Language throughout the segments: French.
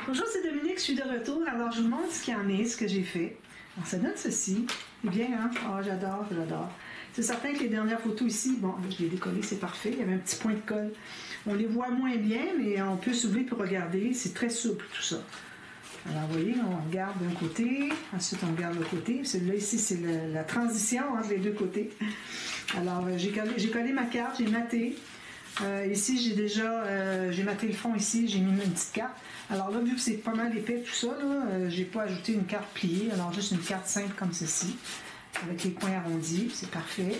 Bonjour, c'est Dominique, je suis de retour. Alors, je vous montre ce qu'il y en est, ce que j'ai fait. Alors, ça donne ceci. C'est bien, hein? Oh, j'adore, j'adore. C'est certain que les dernières photos ici, bon, je l'ai décollé, c'est parfait. Il y avait un petit point de colle. On les voit moins bien, mais on peut s'ouvrir pour regarder. C'est très souple, tout ça. Alors, vous voyez, on regarde d'un côté, ensuite on regarde l'autre côté. Celui-là, ici, c'est la transition entre les deux côtés. Alors, j'ai collé ma carte, j'ai maté. Ici, j'ai maté le fond ici, j'ai mis une petite carte. Alors là, vu que c'est pas mal épais tout ça, j'ai pas ajouté une carte pliée, alors juste une carte simple comme ceci, avec les coins arrondis, c'est parfait.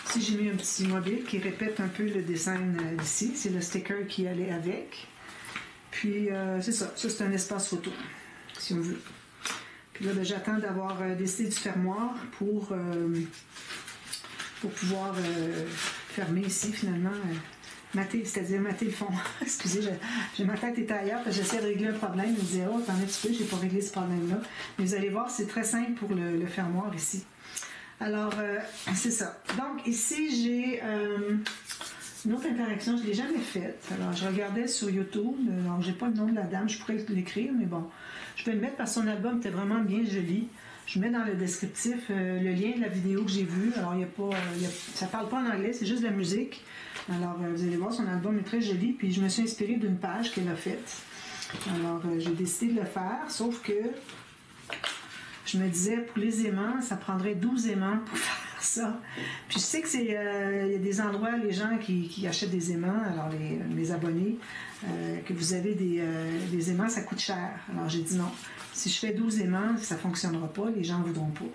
Ici, j'ai mis un petit mobile qui répète un peu le design ici, c'est le sticker qui allait avec. Puis, c'est ça c'est un espace photo, si on veut. Puis là, ben, j'attends d'avoir décidé du fermoir pour pouvoir fermer ici, finalement, c'est-à-dire mater le fond. Excusez, ma tête était ailleurs, parce que j'essaie de régler un problème. Je me disais, oh, attendez un petit peu, j'ai pas réglé ce problème-là. Mais vous allez voir, c'est très simple pour le fermoir ici. Alors, c'est ça. Donc, ici, j'ai une autre interaction, je ne l'ai jamais faite. Alors, je regardais sur YouTube, alors j'ai pas le nom de la dame, je pourrais l'écrire, mais bon, je peux le mettre parce que son album était vraiment bien joli. Je mets dans le descriptif le lien de la vidéo que j'ai vue. Alors, ça parle pas en anglais, c'est juste de la musique. Alors, vous allez voir, son album est très joli. Puis, je me suis inspirée d'une page qu'elle a faite. Alors, j'ai décidé de le faire, sauf que je me disais, pour les aimants, ça prendrait 12 aimants pour faire ça. Puis, je sais que il y a des endroits, les gens qui achètent des aimants, alors mes abonnés, que vous avez des aimants, ça coûte cher. Alors, j'ai dit non. Si je fais 12 aimants, ça ne fonctionnera pas, les gens ne voudront pas.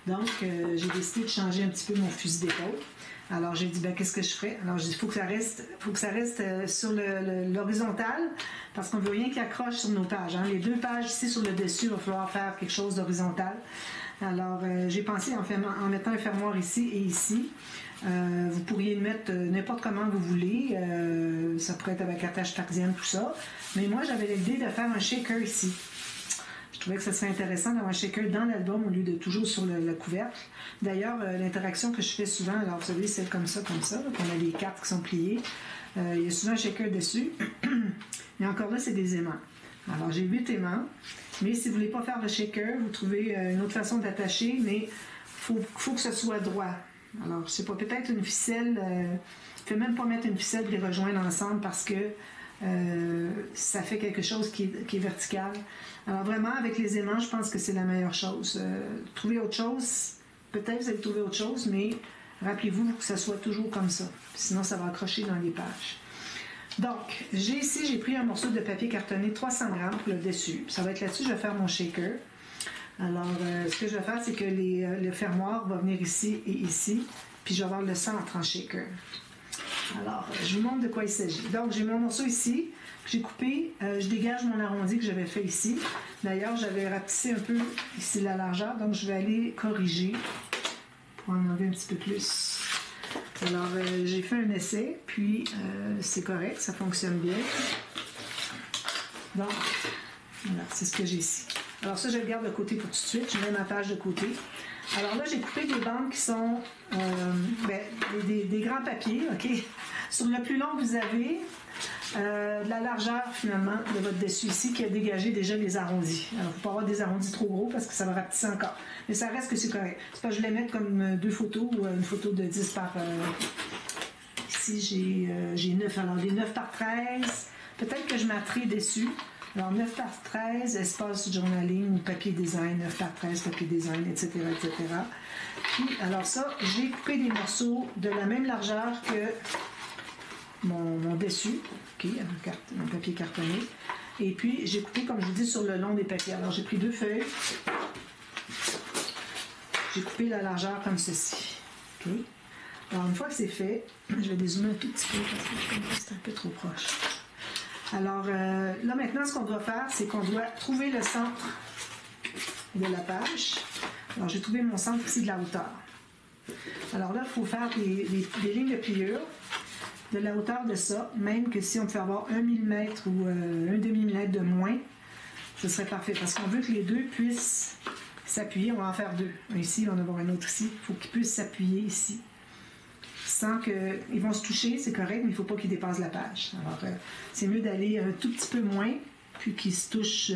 Donc, j'ai décidé de changer un petit peu mon fusil d'épaule. Alors, j'ai dit, ben, qu'est-ce que je ferais? Alors, j'ai dit, il faut que ça reste sur l'horizontale, parce qu'on ne veut rien qui accroche sur nos pages. Hein. Les deux pages ici sur le dessus, il va falloir faire quelque chose d'horizontal. Alors, j'ai pensé en mettant un fermoir ici et ici. Vous pourriez le mettre n'importe comment vous voulez. Ça pourrait être avec attache tardienne, tout ça. Mais moi, j'avais l'idée de faire un shaker ici. Je trouvais que ce serait intéressant d'avoir un shaker dans l'album au lieu de toujours sur le couvercle. D'ailleurs, l'interaction que je fais souvent, alors vous savez, c'est comme ça, qu'on a les cartes qui sont pliées. Il y a souvent un shaker dessus. Mais encore là, c'est des aimants. Alors, j'ai 8 aimants. Mais si vous ne voulez pas faire le shaker, vous trouvez une autre façon d'attacher, mais il faut que ce soit droit. Alors, je ne sais pas, peut-être une ficelle. Il ne faut même pas mettre une ficelle et les rejoindre ensemble parce que ça fait quelque chose qui est vertical. Alors vraiment, avec les aimants, je pense que c'est la meilleure chose. Trouver autre chose, peut-être vous allez trouver autre chose, mais rappelez-vous que ça soit toujours comme ça. Sinon, ça va accrocher dans les pages. Donc, j'ai pris un morceau de papier cartonné 300 grammes pour le dessus. Ça va être là-dessus, je vais faire mon shaker. Alors, ce que je vais faire, c'est que le fermoir va venir ici et ici, puis je vais avoir le centre en shaker. Alors, je vous montre de quoi il s'agit. Donc, j'ai mon morceau ici, que j'ai coupé. Je dégage mon arrondi que j'avais fait ici. D'ailleurs, j'avais rapetissé un peu ici la largeur, donc je vais aller corriger pour en enlever un petit peu plus. Alors, j'ai fait un essai, puis c'est correct, ça fonctionne bien. Donc, voilà, c'est ce que j'ai ici. Alors ça, je le garde de côté pour tout de suite. Je mets ma page de côté. Alors là, j'ai coupé des bandes qui sont des grands papiers, OK? Sur le plus long, vous avez de la largeur, finalement, de votre dessus ici qui a dégagé déjà les arrondis. Alors, il ne faut pas avoir des arrondis trop gros parce que ça va rapetisser encore. Mais ça reste que c'est correct. C'est pas que je vais mettre comme 2 photos ou une photo de 10 par... ici, j'ai 9. Alors, des 9 par 13. Peut-être que je mettrai dessus. Alors, 9 par 13, espace journaling ou papier design, 9 par 13, papier design, etc., etc. Puis, alors ça, j'ai coupé des morceaux de la même largeur que mon dessus, OK, mon papier cartonné. Et puis, j'ai coupé, comme je vous dis, sur le long des papiers. Alors, j'ai pris 2 feuilles. J'ai coupé la largeur comme ceci. OK? Alors, une fois que c'est fait, je vais dézoomer un tout petit peu parce que c'est un peu trop proche. Alors, là, maintenant, ce qu'on doit faire, c'est qu'on doit trouver le centre de la page. Alors, j'ai trouvé mon centre ici de la hauteur. Alors là, il faut faire des lignes de pliure de la hauteur de ça, même que si on peut avoir 1 mm ou un demi-millimètre de moins, ce serait parfait. Parce qu'on veut que les deux puissent s'appuyer. On va en faire 2. Un ici, on va en avoir un autre ici. Il faut qu'ils puissent s'appuyer ici. Sans qu'ils vont se toucher, c'est correct, mais il ne faut pas qu'ils dépassent la page. Alors, c'est mieux d'aller un tout petit peu moins puis qui se touchent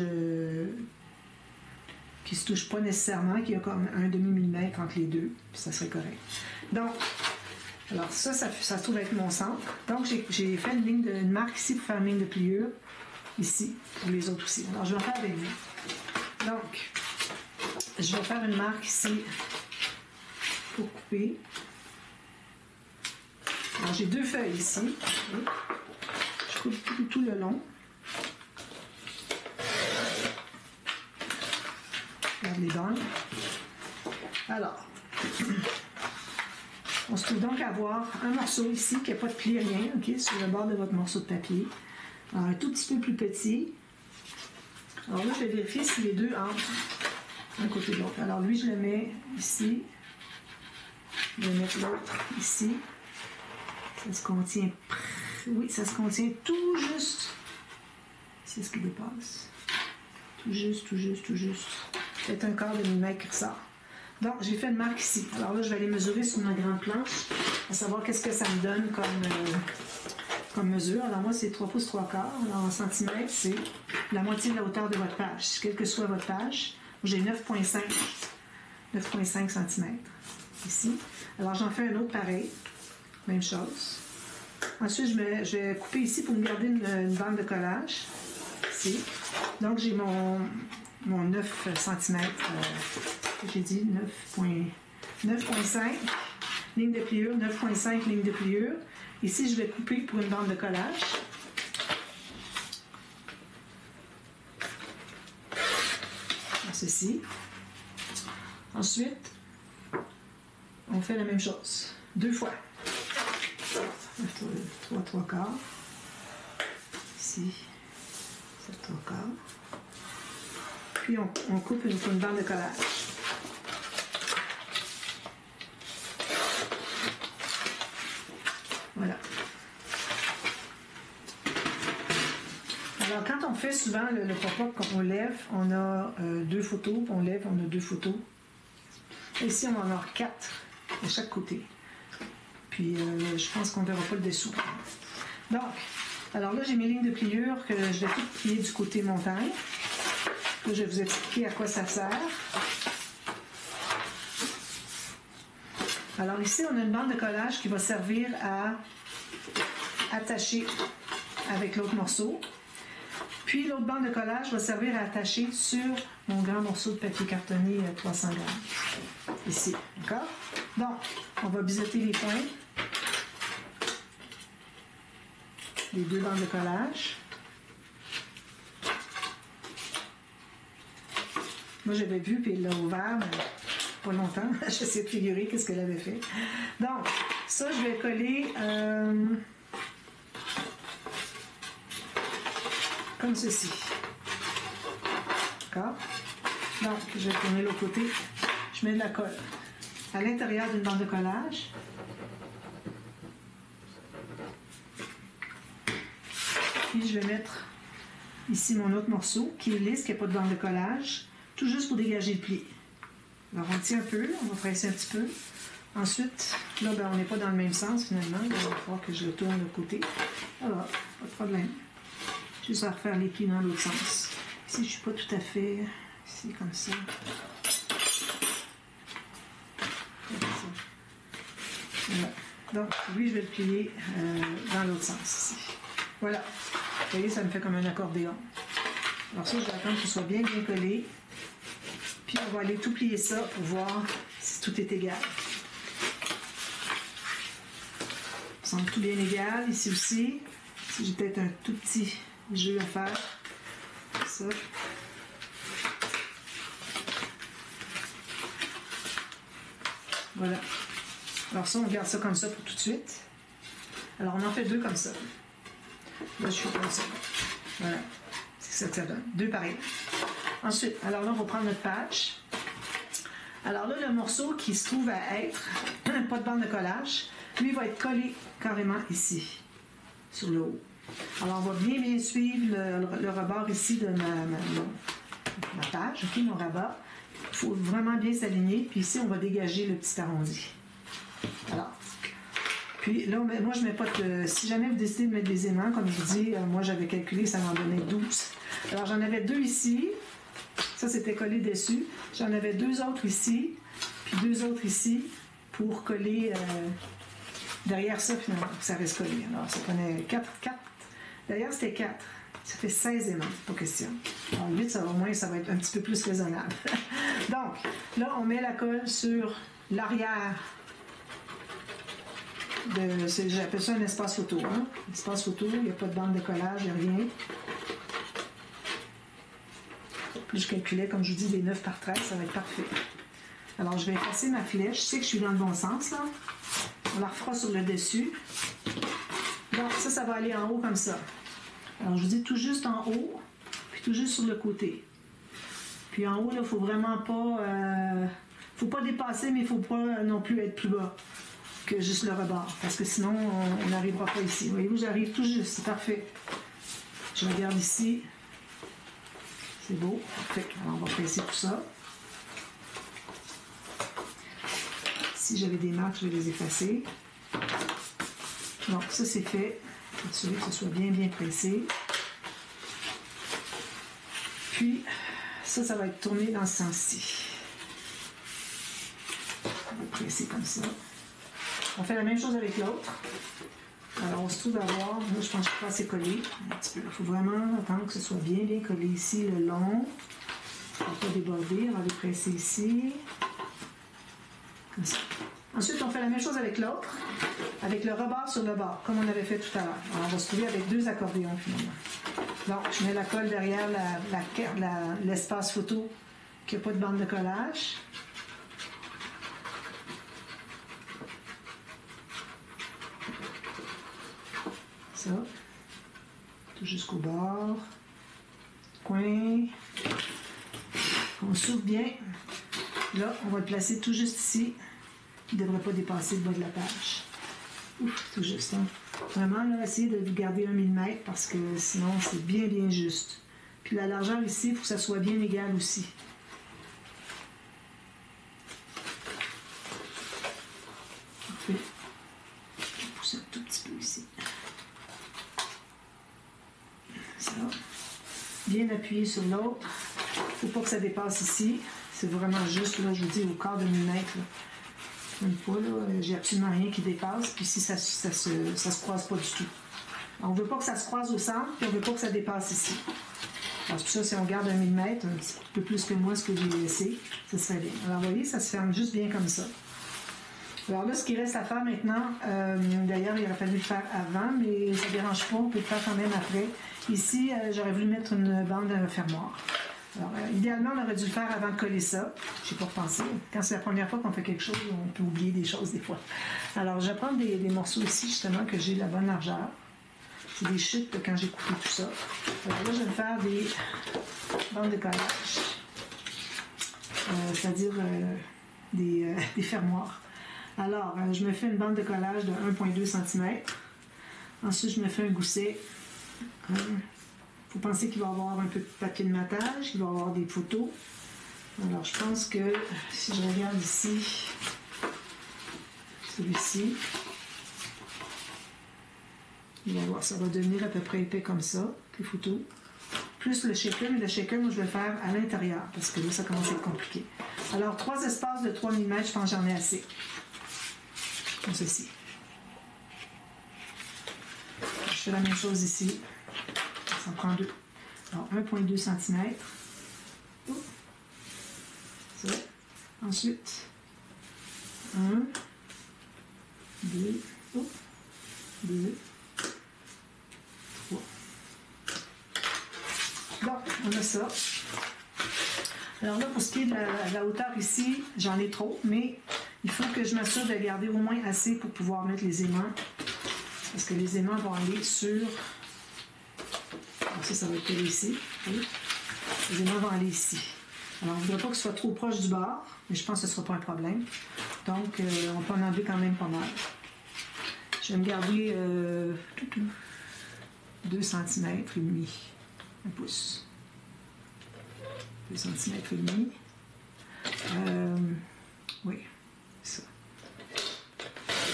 pas nécessairement, qu'il y a comme un demi-millimètre entre les deux, puis ça serait correct. Donc, alors ça se trouve être mon centre. Donc, j'ai fait une marque ici pour faire une ligne de pliure, ici, pour les autres aussi. Alors, je vais en faire avec vous. Donc, je vais faire une marque ici pour couper. Alors, j'ai 2 feuilles ici. Je coupe tout le long. Regarde les dents. Alors, on se trouve donc à avoir un morceau ici qui n'a pas de pli, rien, okay, sur le bord de votre morceau de papier. Alors, un tout petit peu plus petit. Alors là, je vais vérifier si les deux entrent un côté de l'autre. Alors lui, je le mets ici. Je vais mettre l'autre ici. Ça se contient... Oui, ça se contient tout juste. C'est ce qui dépasse. Tout juste, tout juste, tout juste. Peut-être un quart de millimètre qui ressort. Donc, j'ai fait une marque ici. Alors là, je vais aller mesurer sur ma grande planche, à savoir qu'est-ce que ça me donne comme mesure. Alors moi, c'est 3 pouces 3 quarts. Alors en centimètres, c'est la moitié de la hauteur de votre page. Quelle que soit votre page, j'ai 9,5 cm ici. Alors j'en fais un autre pareil. Même chose. Ensuite, je vais couper ici pour me garder une bande de collage. Ici. Donc, j'ai mon 9 cm. J'ai dit 9,5 ligne de pliure, 9,5 ligne de pliure. Ici, je vais couper pour une bande de collage. Ceci. Ensuite, on fait la même chose. 2 fois. 3 quarts. Ici, 7 3 quarts. Puis on coupe une bande de collage. Voilà. Alors, quand on fait souvent le pop-up, quand on lève, on a 2 photos, puis on lève, on a 2 photos. Ici, on va en avoir 4 de chaque côté. Puis, je pense qu'on ne verra pas le dessous. Donc, alors là, j'ai mes lignes de pliure que je vais tout plier du côté montagne. Là, je vais vous expliquer à quoi ça sert. Alors ici, on a une bande de collage qui va servir à attacher avec l'autre morceau. Puis l'autre bande de collage va servir à attacher sur mon grand morceau de papier cartonné 300 grammes. Ici, d'accord? Donc, on va biseauter les points des 2 bandes de collage. Moi, j'avais vu, puis il l'a ouvert, mais pas longtemps. J'essaie de figurer qu'est-ce qu'elle avait fait. Donc, ça, je vais coller comme ceci. D'accord? Donc, je vais tourner l'autre côté. Je mets de la colle à l'intérieur d'une bande de collage. Puis, je vais mettre ici mon autre morceau qui est lisse, qui n'a pas de bande de collage, tout juste pour dégager le pli. Alors, on tient un peu, on va presser un petit peu. Ensuite, là, ben, on n'est pas dans le même sens finalement. Il va falloir que je le tourne de l'autre côté. Alors, pas de problème. Juste à refaire les plis dans l'autre sens. Ici, je ne suis pas tout à fait... Ici, comme ça. Voilà. Donc, lui, je vais le plier dans l'autre sens ici. Voilà. Vous voyez, ça me fait comme un accordéon. Alors ça, je vais attendre qu'il soit bien collé. Puis, on va aller tout plier ça pour voir si tout est égal. Ça semble tout bien égal. Ici aussi. Ici, j'ai peut-être un tout petit jeu à faire. Ça. Voilà. Alors ça, on garde ça comme ça pour tout de suite. Alors, on en fait 2 comme ça. Là, je suis comme ça. Voilà. C'est ça que ça donne. 2 pareils. Ensuite, alors là, on va prendre notre patch. Alors là, le morceau qui se trouve à être, pas de bande de collage, lui va être collé carrément ici, sur le haut. Alors, on va bien suivre le rebord ici de ma page, ok, mon rabat. Il faut vraiment bien s'aligner. Puis ici, on va dégager le petit arrondi. Alors, Puis là, moi, je mets pas de... Si jamais vous décidez de mettre des aimants, comme je vous dis, moi, j'avais calculé, ça m'en donnait 12. Alors, j'en avais 2 ici. Ça, c'était collé dessus. J'en avais 2 autres ici, puis 2 autres ici, pour coller derrière ça, finalement, pour que ça reste collé. Alors, ça prenait 4. Derrière, c'était 4. Ça fait 16 aimants, pas question. Alors, 8, ça va au moins, ça va être un petit peu plus raisonnable. Donc, là, on met la colle sur l'arrière j'appelle ça un espace photo. Hein? Espace photo, il n'y a pas de bande de collage, il n'y a rien. Puis je calculais, comme je vous dis, des 9 par 13, ça va être parfait. Alors, je vais effacer ma flèche. Je sais que je suis dans le bon sens, là. On la refera sur le dessus. Donc, ça va aller en haut comme ça. Alors, je vous dis tout juste en haut, puis tout juste sur le côté. Puis en haut, il ne faut vraiment pas... faut pas dépasser, mais il ne faut pas non plus être plus bas que juste le rebord, parce que sinon, on n'arrivera pas ici. Voyez-vous, j'arrive tout juste, c'est parfait. Je regarde ici. C'est beau, parfait. Alors, on va presser tout ça. Si j'avais des marques, je vais les effacer. Donc, ça, c'est fait. Assurer que ce soit bien pressé. Puis, ça va être tourné dans ce sens-ci. On va presser comme ça. On fait la même chose avec l'autre. Alors, on se trouve à voir, là, je pense que je ne suis pas assez collé. Un petit peu. Il faut vraiment attendre que ce soit bien collé ici, le long. On ne va pas déborder. On va les presser ici. Comme ça. Ensuite, on fait la même chose avec l'autre, avec le rebord sur le bord, comme on avait fait tout à l'heure. Alors, on va se trouver avec 2 accordéons, finalement. Donc, je mets la colle derrière l'espace photo qui n'a pas de bande de collage. Ça. Tout jusqu'au bord. Coin. On s'ouvre bien. Là, on va le placer tout juste ici. Il ne devrait pas dépasser le bas de la page. Ouf, tout juste. Hein? Vraiment, là, essayez de garder 1 mm parce que sinon, c'est bien juste. Puis la largeur ici, il faut que ça soit bien égal aussi. Parfait. Je vais pousser un tout petit peu ici. Ça. Bien appuyé sur l'autre. Il ne faut pas que ça dépasse ici. C'est vraiment juste, là, je vous dis, au quart de millimètre. Là. Une fois, là, j'ai absolument rien qui dépasse. Puis ici, ça se croise pas du tout. Alors, on ne veut pas que ça se croise au centre, puis on ne veut pas que ça dépasse ici. Alors, c'est pour ça, si on garde 1 mm, un petit peu plus que moi, ce que j'ai laissé, ça serait bien. Alors, vous voyez, ça se ferme juste bien comme ça. Alors là, ce qui reste à faire maintenant, d'ailleurs, il aurait fallu le faire avant, mais ça ne dérange pas, on peut le faire quand même après. Ici, j'aurais voulu mettre une bande fermoir. Alors, idéalement, on aurait dû le faire avant de coller ça. Je n'ai pas repensé. Quand c'est la première fois qu'on fait quelque chose, on peut oublier des choses des fois. Alors, je vais prendre des morceaux ici, justement, que j'ai la bonne largeur. C'est des chutes de quand j'ai coupé tout ça. Alors là, je vais faire des bandes de collage. C'est-à-dire des fermoirs. Alors, je me fais une bande de collage de 1,2 cm. Ensuite, je me fais un gousset. Il faut penser qu'il va y avoir un peu de papier de matage, qu'il va y avoir des photos. Alors, je pense que si je regarde ici, celui-ci, ça va devenir à peu près épais comme ça, les photos. Plus le shaker, mais le shaker, moi, je vais le faire à l'intérieur, parce que là, ça commence à être compliqué. Alors, 3 espaces de 3 mm, je pense que j'en ai assez. Comme ceci. Je fais la même chose ici. Ça en prend 2. Alors, 1,2 cm. Ça. Ensuite, 1, 2, 2, 3. Bon, on a ça. Alors là, pour ce qui est de la hauteur ici, j'en ai trop, mais il faut que je m'assure de garder au moins assez pour pouvoir mettre les aimants. Parce que les aimants vont aller sur... Alors ça va être collé ici. Oui. Les aimants vont aller ici. Alors, on ne voudrait pas que ce soit trop proche du bord, mais je pense que ce ne sera pas un problème. Donc, on peut en enlever quand même pas mal. Je vais me garder 2 cm et demi. 1 pouce. 2 cm et demi. Oui, ça.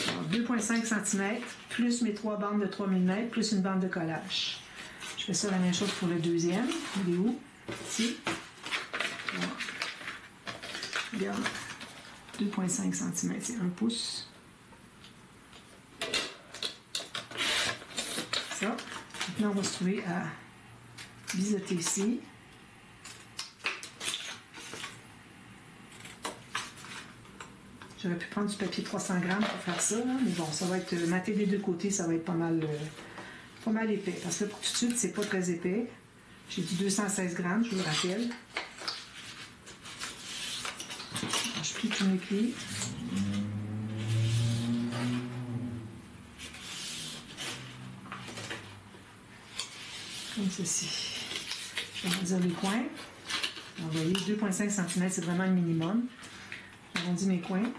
Alors, 2 2,5 cm, plus mes 3 bandes de 3 mm, plus une bande de collage. Je fais ça la même chose pour le deuxième. Il est où? Ici. Voilà. Regarde. 2,5 cm, c'est 1 pouce. Ça. Maintenant, on va se trouver à biseauter ici. J'aurais pu prendre du papier 300 grammes pour faire ça, là, mais bon, ça va être maté des deux côtés, ça va être pas mal épais. Parce que pour tout de suite, c'est pas très épais. J'ai dit 216 grammes, je vous le rappelle. Alors, je plie tous mes plis. Comme ceci. Je vais arrondir les coins. Alors, vous voyez, 2,5 cm, c'est vraiment le minimum. J'arrondis mes coins.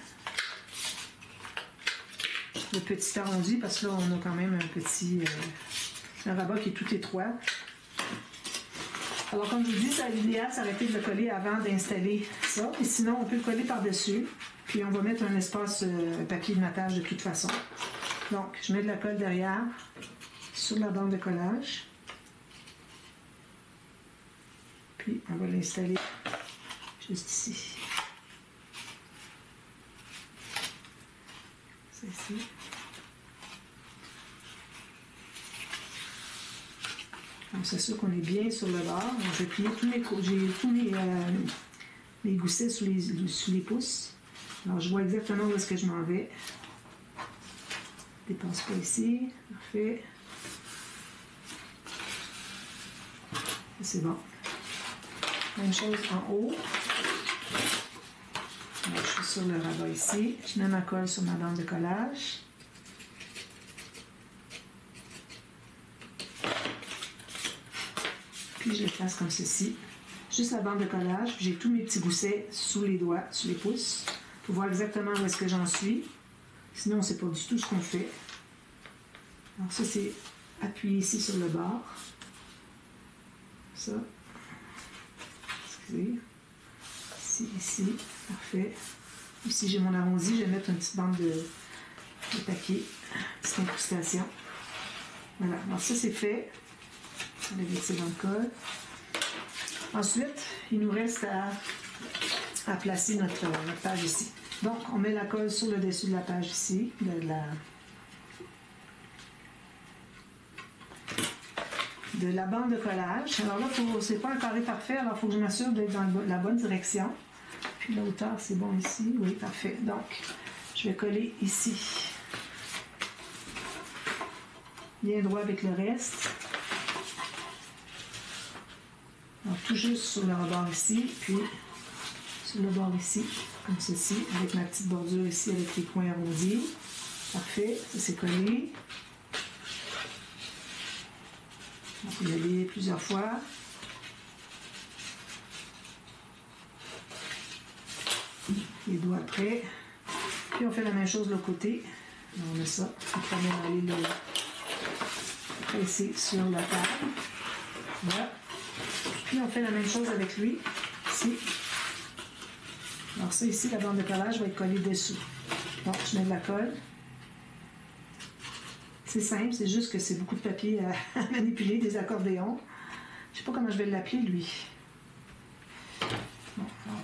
Le petit arrondi, parce que là, on a quand même un rabat qui est tout étroit. Alors, comme je vous dis, l'idéal, c'est d'arrêter de le coller avant d'installer ça. Et sinon, on peut le coller par-dessus. Puis, on va mettre un espace papier de matage de toute façon. Donc, je mets de la colle derrière sur la bande de collage. Puis, on va l'installer juste ici. C'est ici. On s'assure qu'on est bien sur le bord. Je vais plier tous mes goussets sous les pouces. Alors, je vois exactement où est-ce que je m'en vais. Je ne dépasse pas ici. Parfait. C'est bon. Même chose en haut. Alors, je suis sur le rabat ici. Je mets ma colle sur ma bande de collage. Puis je le place comme ceci. Juste la bande de collage. J'ai tous mes petits goussets sous les doigts, sous les pouces, pour voir exactement où est-ce que j'en suis. Sinon, on ne sait pas du tout ce qu'on fait. Alors ça, c'est appuyé ici sur le bord. Ça. Excusez. Ici. Parfait. Ici, j'ai mon arrondi. Je vais mettre une petite bande de papier. Petite incrustation. Voilà. Alors ça, c'est fait. On va laisser dans le col. Ensuite, il nous reste à placer notre page ici. Donc, on met la colle sur le dessus de la page ici, de la bande de collage. Alors là, c'est pas un carré parfait, alors il faut que je m'assure d'être dans la bonne direction. Puis la hauteur, c'est bon ici. Oui, parfait. Donc, je vais coller ici. Bien droit avec le reste. Alors, tout juste sur le rebord ici, puis sur le bord ici, comme ceci, avec ma petite bordure ici avec les coins arrondis. Parfait, ça c'est collé. On peut y aller plusieurs fois. Les doigts prêts. Puis on fait la même chose de l'autre côté. On met ça. On permet d'aller le presser sur la table. Voilà. Puis on fait la même chose avec lui, ici. Alors ça ici, la bande de collage va être collée dessous. Donc je mets de la colle. C'est simple, c'est juste que c'est beaucoup de papier à manipuler, des accordéons. Je sais pas comment je vais l'appeler lui. Bon, alors,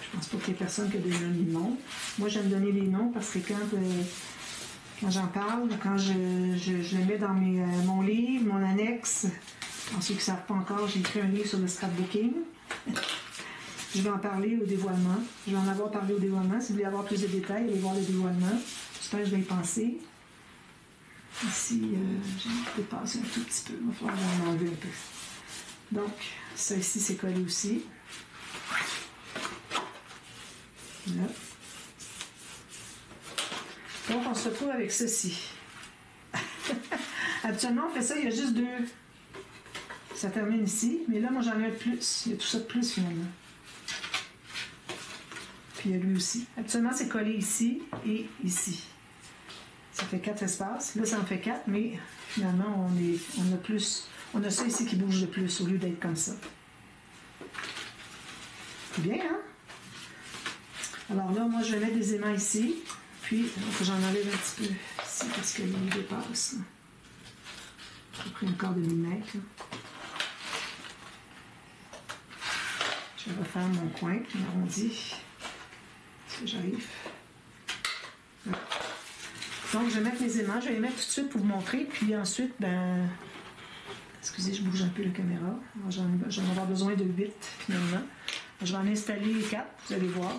je pense pas qu'il y ait personne qui a donné les noms. Moi j'aime donner les noms parce que quand j'en parle, quand je les mets dans mon livre, mon annexe. Pour ceux qui ne savent pas encore, j'ai écrit un livre sur le scrapbooking. Je vais en parler au dévoilement. Je vais en avoir parlé au dévoilement. Si vous voulez avoir plus de détails, allez voir le dévoilement. J'espère que je vais y penser. Ici, j'ai dépassé un tout petit peu. Il va falloir en enlever un peu. Donc, ça ici, c'est collé aussi. Là. Donc, on se retrouve avec ceci. Habituellement, on fait ça, il y a juste deux. Ça termine ici, mais là, moi, j'en ai un de plus. Il y a tout ça de plus, finalement. Puis il y a lui aussi. Habituellement, c'est collé ici et ici. Ça fait 4 espaces. Là, ça en fait 4, mais finalement, on a plus. On a ça ici qui bouge de plus au lieu d'être comme ça. Bien, hein? Alors là, moi, je vais mettre des aimants ici. Puis, il faut que j'en enlève un petit peu ici parce qu'il dépasse. J'ai pris un quart de millimètre. Là. Je vais refaire mon coin, l'arrondi. Est-ce que j'arrive? Voilà. Donc, je vais mettre mes aimants. Je vais les mettre tout de suite pour vous montrer. Puis ensuite, ben... Excusez, je bouge un peu la caméra. J'en vais avoir besoin de 8, finalement. Je vais en installer 4, vous allez voir.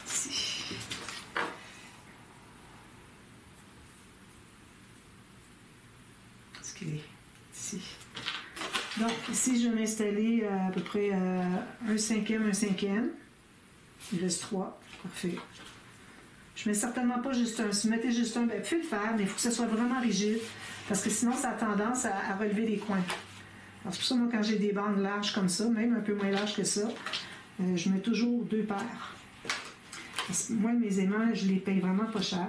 Ici. Est-ce qu'il est ici? Donc, ici, je vais m'installer à peu près un cinquième. Il reste 3. Parfait. Je ne mets certainement pas juste un. Si vous mettez juste un, ben, vous pouvez le faire, mais il faut que ça soit vraiment rigide, parce que sinon, ça a tendance à relever les coins. Alors, c'est pour ça, moi, quand j'ai des bandes larges comme ça, même un peu moins larges que ça, je mets toujours 2 paires. Parce que moi, mes aimants, je les paye vraiment pas cher.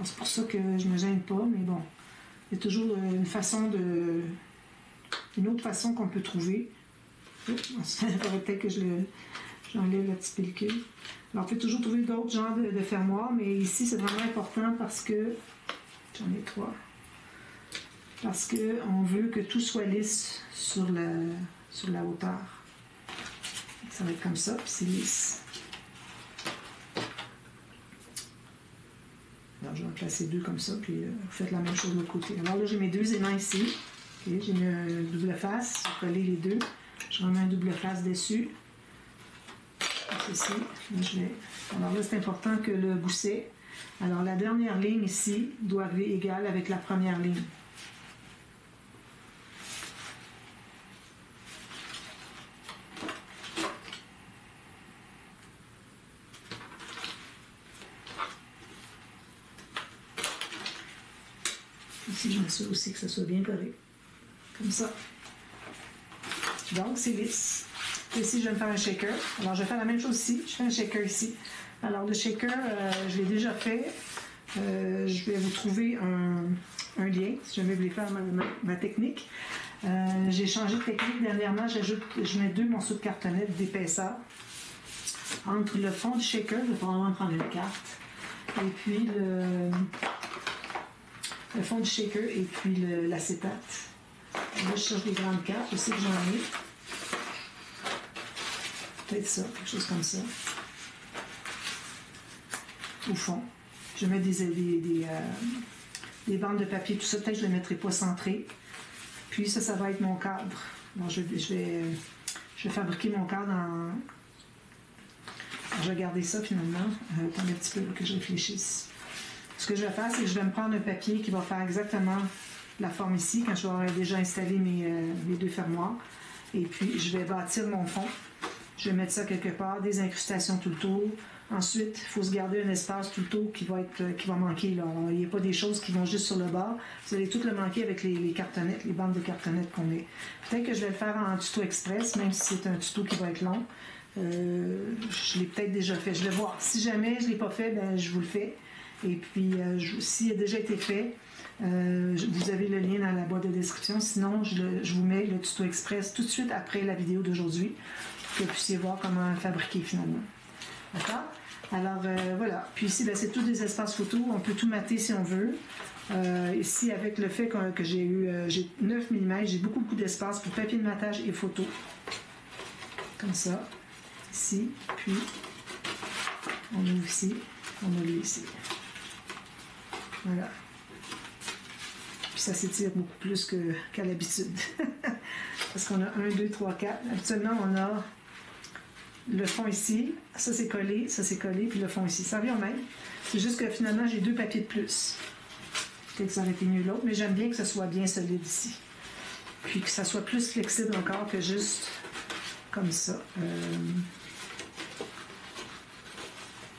C'est pour ça que je ne me gêne pas, mais bon, il y a toujours une autre façon qu'on peut trouver. Il faudrait peut-être que j'enlève la petite pellicule. Alors, on peut toujours trouver d'autres genres de fermoirs, mais ici, c'est vraiment important parce que... J'en ai 3. Parce qu'on veut que tout soit lisse sur la hauteur. Ça va être comme ça, puis c'est lisse. Alors, je vais en placer 2 comme ça, puis vous faites la même chose de l'autre côté. Alors là, j'ai mes 2 aimants ici. Okay, j'ai mis un double face, j'ai collé les 2. Je remets un double face dessus. Ici, alors là, c'est important que le gousset, alors la dernière ligne ici doit arriver égale avec la première ligne. Ici, je m'assure aussi que ça soit bien collé. Comme ça. Donc, c'est lisse. Ici, je vais me faire un shaker. Alors, je vais faire la même chose ici. Je fais un shaker ici. Alors, le shaker, je l'ai déjà fait. Je vais vous trouver un lien, si jamais vous voulez faire ma technique. J'ai changé de technique dernièrement. Je mets 2 morceaux de cartonnette d'épaisseur entre le fond du shaker. Je vais probablement prendre une carte. Et puis, le fond du shaker et puis l'acétate. Là, je cherche des grandes cartes. Je sais que j'en ai. Peut-être ça, quelque chose comme ça. Au fond. Je mets des bandes de papier, tout ça. Peut-être que je ne le mettrai pas centré. Puis ça va être mon cadre. Alors, je vais fabriquer mon cadre en... Alors, je vais garder ça finalement. Attendez un petit peu que je réfléchisse. Ce que je vais faire, c'est que je vais me prendre un papier qui va faire exactement la forme ici, quand je vais avoir déjà installé mes 2 fermoirs. Et puis, je vais bâtir mon fond. Je vais mettre ça quelque part, des incrustations tout le tour. Ensuite, il faut se garder un espace tout le tour qui va manquer. Là. Alors, il n'y a pas des choses qui vont juste sur le bord. Vous allez tout le manquer avec les cartonnettes, les bandes de cartonnettes qu'on met. Peut-être que je vais le faire en tuto express, même si c'est un tuto qui va être long. Je l'ai peut-être déjà fait. Je vais voir. Si jamais je ne l'ai pas fait, ben, je vous le fais. Et puis, s'il a déjà été fait, vous avez le lien dans la boîte de description. Sinon, je vous mets le tuto express tout de suite après la vidéo d'aujourd'hui pour que vous puissiez voir comment fabriquer finalement. D'accord? Alors, voilà. Puis ici, ben, c'est tous des espaces photos. On peut tout mater si on veut. Ici, avec le fait que j'ai 9 mm, j'ai beaucoup d'espace pour papier de matage et photo. Comme ça. Ici. Puis, on ouvre ici. On ouvre ici. Voilà. Puis ça s'étire beaucoup plus qu'à l'habitude. Parce qu'on a 1, 2, 3, 4. Habituellement, on a le fond ici. Ça, c'est collé. Ça, c'est collé. Puis le fond ici. Ça revient au même. C'est juste que finalement, j'ai 2 papiers de plus. Peut-être que ça aurait été mieux l'autre. Mais j'aime bien que ça soit bien solide ici. Puis que ça soit plus flexible encore que juste comme ça.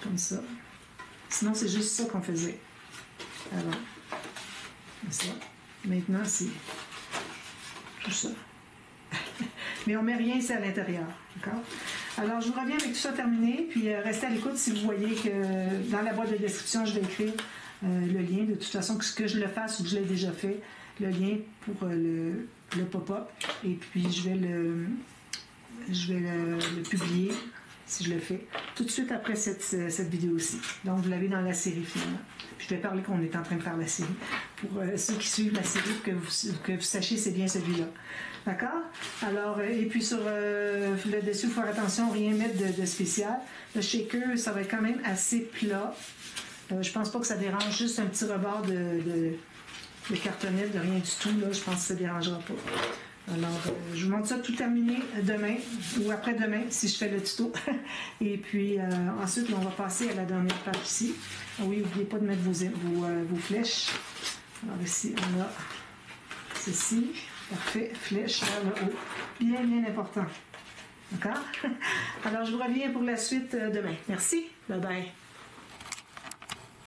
Comme ça. Sinon, c'est juste ça qu'on faisait. Alors, comme ça. Maintenant, c'est tout ça. Mais on ne met rien ici à l'intérieur. D'accord? Alors, je vous reviens avec tout ça terminé. Puis, restez à l'écoute si vous voyez que dans la boîte de description, je vais écrire le lien. De toute façon, que je le fasse ou que je l'ai déjà fait, le lien pour le pop-up. Et puis, je vais le publier si je le fais, tout de suite après cette vidéo-ci. Donc, vous l'avez dans la série finalement. Puis, je vais parler qu'on est en train de faire la série. Pour ceux qui suivent la série, que vous sachiez c'est bien celui-là. D'accord? Alors, et puis sur le dessus, il faut faire attention, rien mettre de spécial. Le shaker, ça va être quand même assez plat. Je pense pas que ça dérange, juste un petit rebord de cartonnette, de rien du tout. Là, je pense que ça ne dérangera pas. Alors, je vous montre ça tout terminé demain ou après-demain si je fais le tuto. Et puis, ensuite, on va passer à la dernière page ici. Ah oui, n'oubliez pas de mettre vos flèches. Alors ici, on a ceci. Parfait. Flèche vers le haut. Bien, bien important. D'accord? Alors, je vous reviens pour la suite demain. Merci. Bye bye.